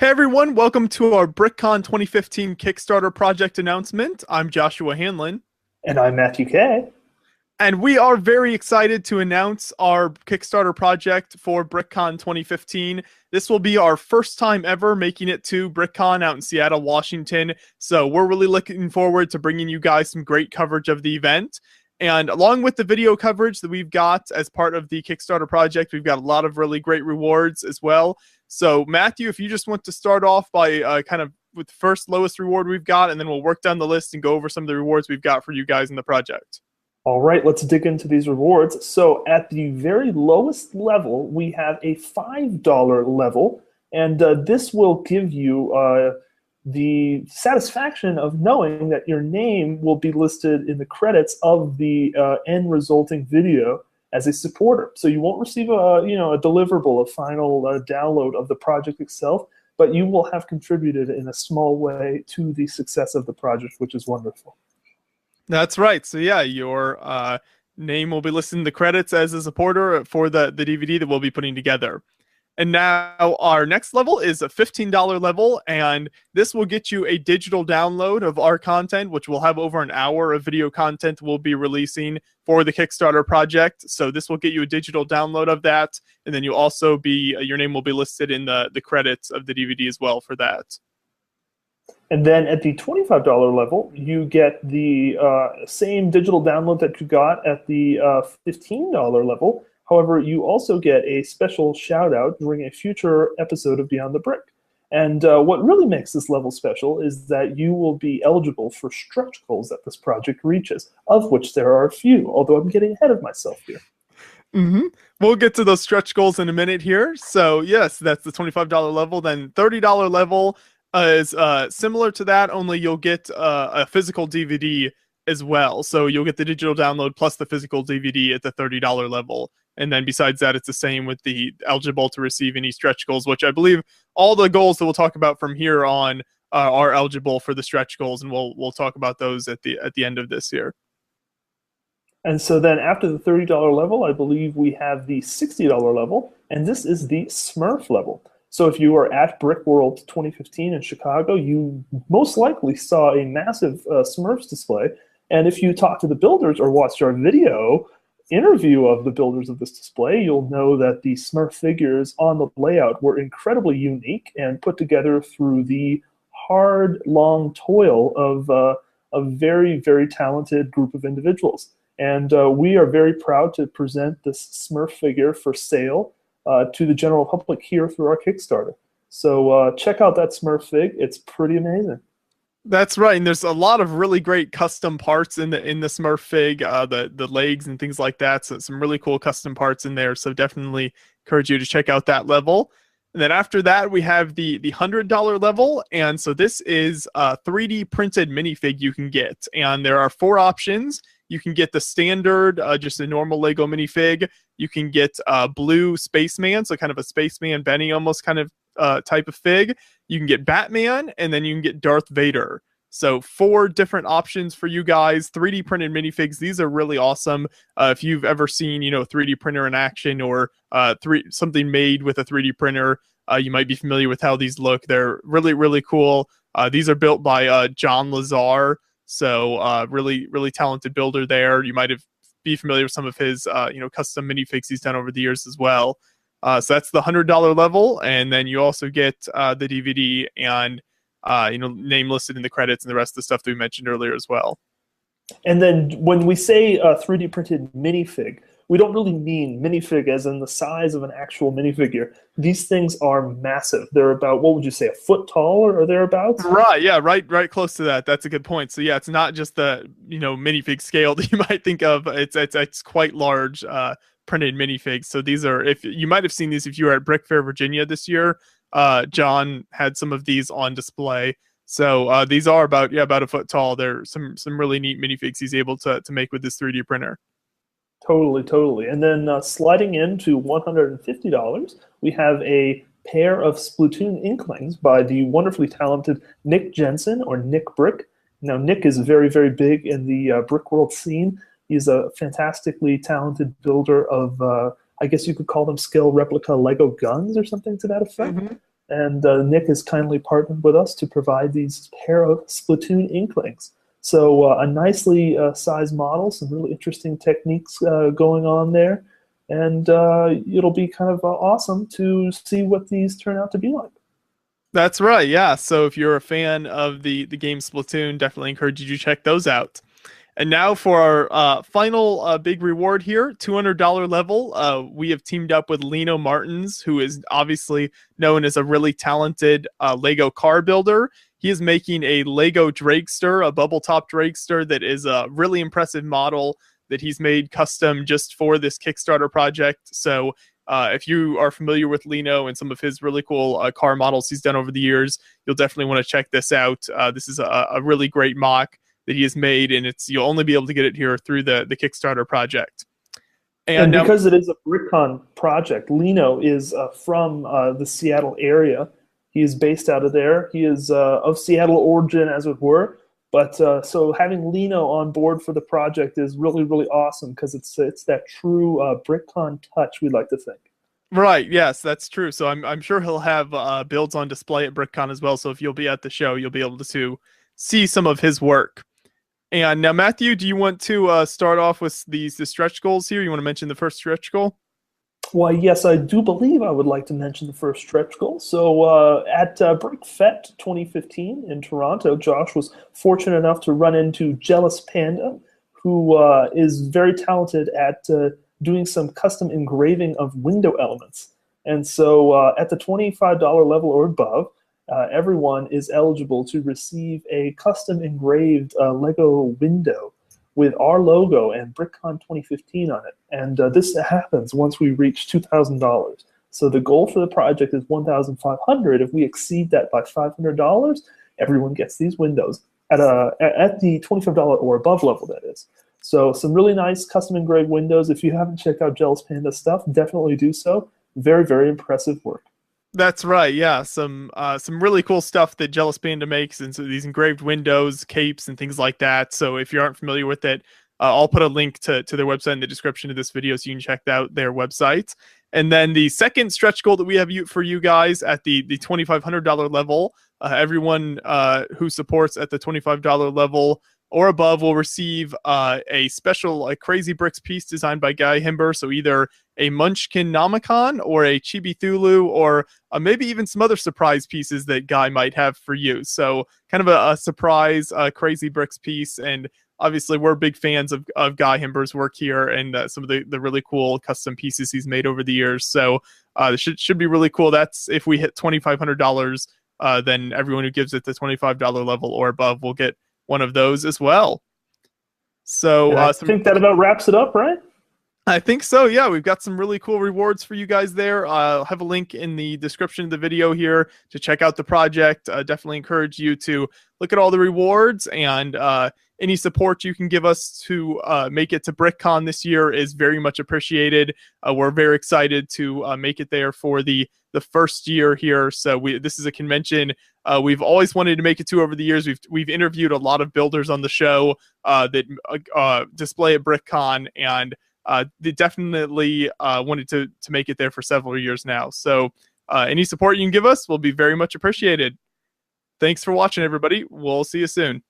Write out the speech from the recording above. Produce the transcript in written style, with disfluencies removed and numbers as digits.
Hey everyone, welcome to our BrickCon 2015 Kickstarter project announcement. I'm Joshua Hanlon, And I'm Matthew K. and we are very excited to announce our Kickstarter project for BrickCon 2015. This will be our first time ever making it to BrickCon out in Seattle, Washington. So we're really looking forward to bringing you guys some great coverage of the event. And along with the video coverage that we've got as part of the Kickstarter project, we've got a lot of really great rewards as well. So, Matthew, if you just want to start off by kind of with the first lowest reward we've got, and then we'll work down the list and go over some of the rewards we've got for you guys in the project. All right, let's dig into these rewards. So at the very lowest level, we have a $5 level, and this will give you the satisfaction of knowing that your name will be listed in the credits of the end resulting video as a supporter. So you won't receive a deliverable, a final download of the project itself, but you will have contributed in a small way to the success of the project, which is wonderful. That's right. So, yeah, your name will be listed in the credits as a supporter for the DVD that we'll be putting together. And now our next level is a $15 level, and this will get you a digital download of our content, which will have over an hour of video content we'll be releasing for the Kickstarter project. So this will get you a digital download of that, and then you'll also be your name will be listed in the credits of the DVD as well for that. And then at the $25 level, you get the same digital download that you got at the $15 level. However, you also get a special shout out during a future episode of Beyond the Brick. And what really makes this level special is that you will be eligible for stretch goals that this project reaches, of which there are a few, although I'm getting ahead of myself here. We'll get to those stretch goals in a minute here. So, yes, that's the $25 level. Then $30 level is similar to that, only you'll get a physical DVD as well. So you'll get the digital download plus the physical DVD at the $30 level. And then besides that, it's the same with the eligible to receive any stretch goals, which I believe all the goals that we'll talk about from here on are eligible for the stretch goals, and we'll talk about those at the end of this year. And so then after the $30 level, I believe we have the $60 level, and this is the Smurf level. So if you were at Brick World 2015 in Chicago, you most likely saw a massive Smurfs display. And if you talked to the builders or watched our video interview of the builders of this display, you'll know that the Smurf figures on the layout were incredibly unique and put together through the hard, long toil of a very, very talented group of individuals. And we are very proud to present this Smurf figure for sale to the general public here through our Kickstarter. So check out that Smurf fig. It's pretty amazing. That's right, and there's a lot of really great custom parts in the Smurf fig, the legs and things like that. So some really cool custom parts in there. So definitely encourage you to check out that level. And then after that, we have the $100 level, and so this is a 3D printed minifig you can get, and there are 4 options. You can get the standard, just a normal Lego minifig. You can get blue spaceman, so kind of a spaceman Benny almost kind of type of fig. You can get Batman, and then you can get Darth Vader. So 4 different options for you guys. 3D printed minifigs. These are really awesome. If you've ever seen, 3D printer in action or something made with a 3D printer, you might be familiar with how these look. They're really, really cool. These are built by John Lazar. So really, really talented builder there. You might be familiar with some of his, custom minifigs he's done over the years as well. So that's the $100 level, and then you also get the DVD and name listed in the credits and the rest of the stuff that we mentioned earlier as well. And then when we say 3D printed minifig, we don't really mean minifig as in the size of an actual minifigure. These things are massive. They're about, what would you say, a foot tall or thereabouts? Right, yeah, right close to that. That's a good point. So yeah, it's not just the minifig scale that you might think of. It's quite large. Printed minifigs. So these are, if you might have seen these if you were at Brick Fair Virginia this year, John had some of these on display. So these are about a foot tall. They're some really neat minifigs he's able to make with this 3D printer. Totally. And then sliding into $150, we have a pair of Splatoon Inklings by the wonderfully talented Nick Jensen, or Nick Brick. Now, Nick is very, very big in the Brick World scene. He's a fantastically talented builder of, I guess you could call them scale replica Lego guns or something to that effect. And Nick has kindly partnered with us to provide these pair of Splatoon Inklings. So a nicely sized model, some really interesting techniques going on there, and it'll be kind of awesome to see what these turn out to be like. That's right, yeah. So if you're a fan of the game Splatoon, definitely encourage you to check those out. And now for our final big reward here, $200 level. We have teamed up with Lino Martins, who is obviously known as a really talented Lego car builder. He is making a Lego Dragster, a bubble top Dragster that is a really impressive model that he's made custom just for this Kickstarter project. So if you are familiar with Lino and some of his really cool car models he's done over the years, you'll definitely want to check this out. This is a really great mock that he has made, and you'll only be able to get it here through the Kickstarter project. And because it is a BrickCon project, Lino is from the Seattle area. He is based out of there. He is of Seattle origin, as it were. But so having Lino on board for the project is really, really awesome because it's that true BrickCon touch, we like to think. Right. Yes, that's true. So I'm sure he'll have builds on display at BrickCon as well. So if you'll be at the show, you'll be able to see some of his work. And now, Matthew, do you want to start off with the stretch goals here? You want to mention the first stretch goal? Well, yes, I do believe I would like to mention the first stretch goal. So at BrickFest 2015 in Toronto, Josh was fortunate enough to run into Jealous Panda, who is very talented at doing some custom engraving of window elements. And so at the $25 level or above, everyone is eligible to receive a custom engraved Lego window with our logo and BrickCon 2015 on it. And this happens once we reach $2,000. So the goal for the project is $1,500. If we exceed that by $500, everyone gets these windows at the $25 or above level, that is. So some really nice custom engraved windows. If you haven't checked out Jealous Panda stuff, definitely do so. Very, very impressive work. That's right. Yeah, some really cool stuff that Jealous Panda makes, and so these engraved windows, capes, and things like that. So if you aren't familiar with it, I'll put a link to their website in the description of this video, so you can check out their website. And then the second stretch goal that we have for you guys at the $2,500 level, everyone who supports at the $25 level or above will receive a special Crazy Bricks piece designed by Guy Himber. So either a Munchkin Nomicon or a Chibi Thulu, or maybe even some other surprise pieces that Guy might have for you. So kind of a surprise Crazy Bricks piece. And obviously we're big fans of Guy Himber's work here and some of the really cool custom pieces he's made over the years. So this should be really cool. That's if we hit $2,500, then everyone who gives it the $25 level or above will get one of those as well. So I think that about wraps it up, right? I think so. Yeah, we've got some really cool rewards for you guys there. I'll have a link in the description of the video here to check out the project. Definitely encourage you to look at all the rewards, and any support you can give us to make it to BrickCon this year is very much appreciated. We're very excited to make it there for the first year here. So this is a convention we've always wanted to make it to over the years. We've interviewed a lot of builders on the show that display at BrickCon, and they definitely wanted to make it there for several years now. So any support you can give us will be very much appreciated. Thanks for watching, everybody. We'll see you soon.